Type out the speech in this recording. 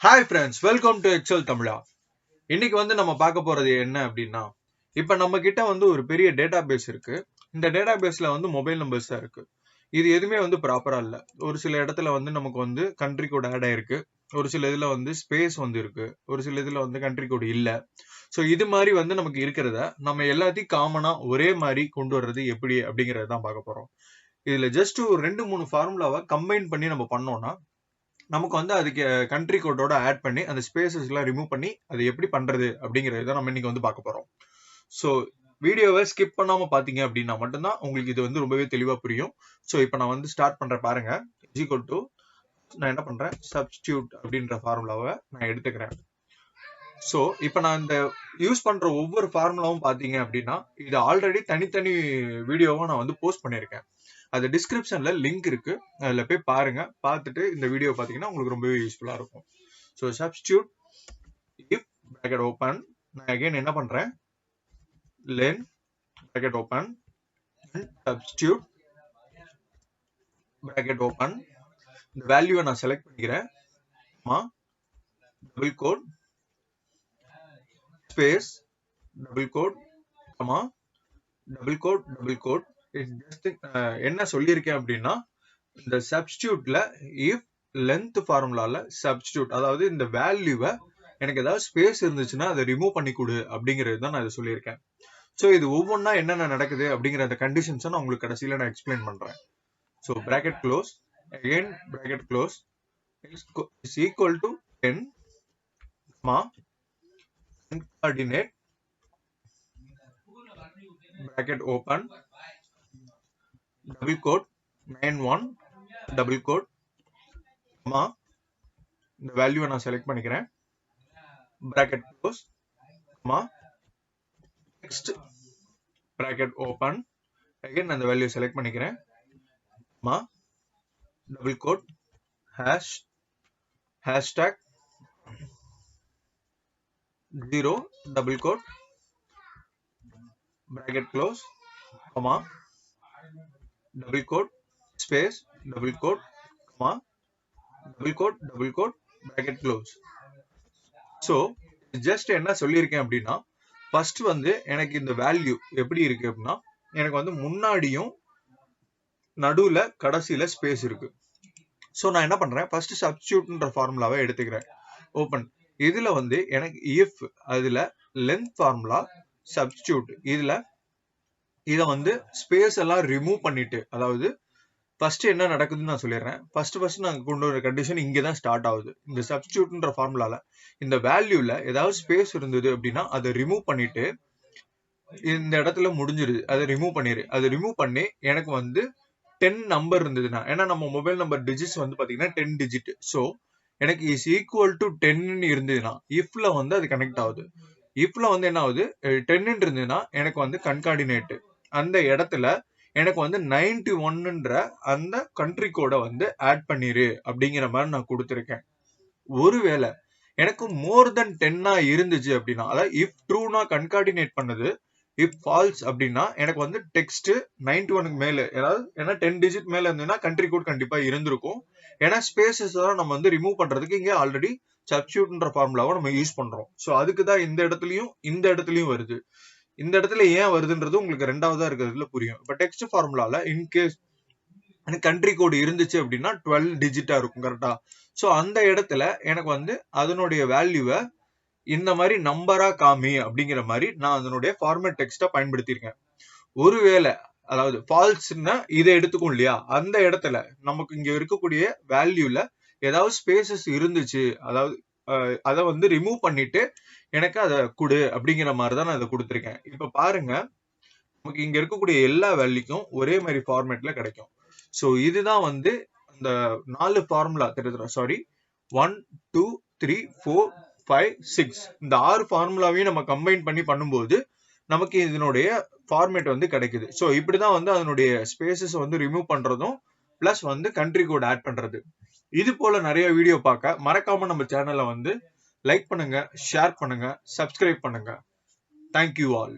Hi friends, welcome to Excel Tamizha. இன்னைக்கு நம்ம பார்க்க போறது என்ன அப்படின்னா, இப்ப நம்ம கிட்ட ஒரு பெரிய டேட்டாபேஸ் இருக்கு. இந்த டேட்டாபேஸ்ல மொபைல் நம்பர்ஸ் தான் இருக்கு. இது எதுவுமே ப்ராப்பரா இல்ல. ஒரு சில இடத்துல நமக்கு கண்ட்ரி கோட் ஆட் ஆயிருக்கு. ஒரு சில இதுல ஸ்பேஸ் இருக்கு. ஒரு சில இதுல கண்ட்ரி கோட் இல்ல. சோ இது மாதிரி நமக்கு இருக்கிறத நம்ம எல்லாத்தையும் காமனா ஒரே மாதிரி கொண்டு வர்றது எப்படி அப்படிங்கறத தான் பார்க்க போறோம். இதுல ஜஸ்ட் ஒரு 2-3 ஃபார்முலாவை கம்பைன் பண்ணி நம்ம பண்ணோம்னா நமக்கு அதுக்கு கண்ட்ரி கோடோட ஆட் பண்ணி அந்த ஸ்பேசஸ் எல்லாம் ரிமூவ் பண்ணி அது எப்படி பண்றது அப்படிங்கறத நம்ம இன்னைக்கு பார்க்க போறோம். சோ வீடியோவை ஸ்கிப் பண்ணாம பாத்தீங்க அப்படின்னா மட்டும்தான் உங்களுக்கு இது ரொம்பவே தெளிவா புரியும். சோ இப்போ நான் ஸ்டார்ட் பண்றேன் பாருங்க. ஈக்குவல் டு நான் என்ன பண்றேன், சப்ஸ்டிடியூட் அப்படின்ற ஃபார்முலாவை நான் எடுத்துக்கிறேன். சோ இப்போ நான் இந்த யூஸ் பண்ற ஒவ்வொரு ஃபார்முலாவும் பாத்தீங்க அப்படின்னா இது ஆல்ரெடி தனித்தனி வீடியோவா நான் போஸ்ட் பண்ணிருக்கேன். அது டிஸ்கிரிப்ஷன்ல லிங்க் இருக்கு, அதுல போய் பாருங்க. பார்த்துட்டு இந்த வீடியோ பாத்தீங்கன்னா உங்களுக்கு ரொம்பவே யூஸ்ஃபுல்லா இருக்கும். So substitute if bracket open, நான் அகைன் என்ன பண்றேன், len bracket open substitute bracket open, இந்த வேல்யூவை நான் செலக்ட் பண்ணிக்கிறேன். Double quote space double quote double quote double quote. என்ன சொல்லியிருக்கேன் அப்படின்னா, இந்த சப்ஸ்டிடியூட்ல இஃப் லென்த் ஃபார்முலால சப்ஸ்டிடியூட், அதாவது இந்த வேல்யூவை எனக்கு ஏதாவது ஸ்பேஸ் இருந்துச்சுன்னா அதை ரிமூவ் பண்ணி கொடு அப்படிங்கிறது தான் நான் இதை சொல்லியிருக்கேன். ஸோ இது ஒவ்வொன்றா என்னென்ன நடக்குது அப்படிங்கிற அந்த கண்டிஷன்ஸை நான் உங்களுக்கு கடைசியில் நான் எக்ஸ்பிளைன் பண்றேன். So bracket close, again bracket close is equal to 10, coordinate bracket open double quote 91 double quote, இந்த வேல்யூவை நான் செலக்ட் பண்ணிக்கிறேன். bracket close, next bracket open, again அந்த வேல்யூ செலக்ட் பண்ணிக்கிறேன். double quote hashtag 0 double quote bracket close, double quote space double quote, double quote double quote bracket close. So just என்ன சொல்லியிருக்கேன் அப்படின்னா, first எனக்கு இந்த வேல்யூ எப்படி இருக்கு அப்படின்னா, எனக்கு முன்னாடியும் நடுவுல கடைசியில ஸ்பேஸ் இருக்கு. சோ நான் என்ன பண்றேன், ஃபர்ஸ்ட் சப்ஸ்டிடியூட்ன்ற ஃபார்முலாவை எடுத்துக்கிறேன். ஓபன், இதுல எனக்கு இஃப், அதுல லென்த் ஃபார்முலா சப்ஸ்டிடியூட், இதுல இத ஸ்பேஸ் எல்லாம் ரிமூவ் பண்ணிட்டு, அதாவது ஃபர்ஸ்ட் என்ன நடக்குதுன்னு நான் சொல்லிடுறேன். ஃபர்ஸ்ட் நாங்க கொண்டு வர கண்டிஷன் இங்க தான் ஸ்டார்ட் ஆகுது. இந்த சப்ஸ்டிடியூட்ன்ற ஃபார்முலால இந்த வேல்யூல ஏதாவது ஸ்பேஸ் இருந்தது அப்படின்னா அதை ரிமூவ் பண்ணிட்டு இந்த இடத்துல முடிஞ்சிருது, அதை ரிமூவ் பண்ணிரு. அதை ரிமூவ் பண்ணி எனக்கு 10 நம்பர் இருந்ததுன்னா, ஏன்னா நம்ம மொபைல் நம்பர் டிஜிட்ஸ் பாத்தீங்கன்னா 10 டிஜிட். சோ எனக்கு இஸ் ஈக்குவல் டு 10 இருந்ததுன்னா இஃப்ல அது கனெக்ட் ஆகுது. இஃப்ல என்ன ஆகுது, 10 இருந்ததுன்னா எனக்கு கன்கார்டினேட், அந்த இடத்துல எனக்கு 91ன்ற அந்த கண்ட்ரி கோட ஆட் பண்ணிரு அப்படிங்கிற மாதிரி நான் கொடுத்திருக்கேன். ஒருவேளை எனக்கு மோர் தென் 10 இருந்துச்சு அப்படின்னா, அதாவது இஃப் ட்ரூனா கன்கார்டினேட் பண்ணது, இஃப் ஃபால்ஸ் அப்படின்னா எனக்கு டெக்ஸ்ட் 91க்கு மேல, அதாவது ஏன்னா 10 டிஜிட் மேல இருந்ததுன்னா கண்ட்ரி கோட் கண்டிப்பா இருந்திருக்கும். ஏன்னா ஸ்பேசஸ் தான் நம்ம ரிமூவ் பண்றதுக்கு இங்க ஆல்ரெடி சப்ஸ்டிடியூட்ன்ற ஃபார்முலாவை நம்ம யூஸ் பண்றோம். சோ அதுக்கு தான் இந்த இடத்துலயும் வருது. இந்த இடத்துல ஏன் வருதுன்றது உங்களுக்கு ரெண்டாவதா இருக்கிறதுல புரியும். இப்ப டெக்ஸ்ட் ஃபார்முலால இன்கேஸ் எனக்கு கண்ட்ரி கோடு இருந்துச்சு அப்படின்னா 12 டிஜிட்டா இருக்கும், கரெக்டா? சோ அந்த இடத்துல எனக்கு அதனுடைய வேல்யூவை இந்த மாதிரி நம்பரா காமி அப்படிங்கிற மாதிரி நான் அதனுடைய ஃபார்மேட் டெக்ஸ்டா பயன்படுத்தியிருக்கேன். ஒருவேளை அதாவது ஃபால்ஸ்னா இதை எடுத்துக்கும் இல்லையா, அந்த இடத்துல நமக்கு இங்க இருக்கக்கூடிய வேல்யூல ஏதாவது ஸ்பேசஸ் இருந்துச்சு, அதாவது அதை ரிமூவ் பண்ணிட்டு எனக்கு அதை கொடு அப்படிங்கிற மாதிரி தான் நான் அதை கொடுத்துருக்கேன். இப்ப பாருங்க, நமக்கு இங்க இருக்கக்கூடிய எல்லா வேல்யூக்கும் ஒரே மாதிரி ஃபார்மேட்ல கிடைக்கும். சோ இதுதான் அந்த 4 ஃபார்முலா சாரி 1 2 3 4 5 6 இந்த 6 ஃபார்முலாவையும் நம்ம கம்பைன் பண்ணி பண்ணும்போது நமக்கு இதனுடைய ஃபார்மேட் கிடைக்குது. சோ இப்படிதான் அதனுடைய ஸ்பேசஸ் ரிமூவ் பண்றதும் பிளஸ் கண்ட்ரி கோட் ஆட் பண்றது. இது போல நிறைய வீடியோ பார்க்க மறக்காம நம்ம சேனலை லைக் பண்ணுங்க, ஷேர் பண்ணுங்க, சப்ஸ்கிரைப் பண்ணுங்க. Thank you all.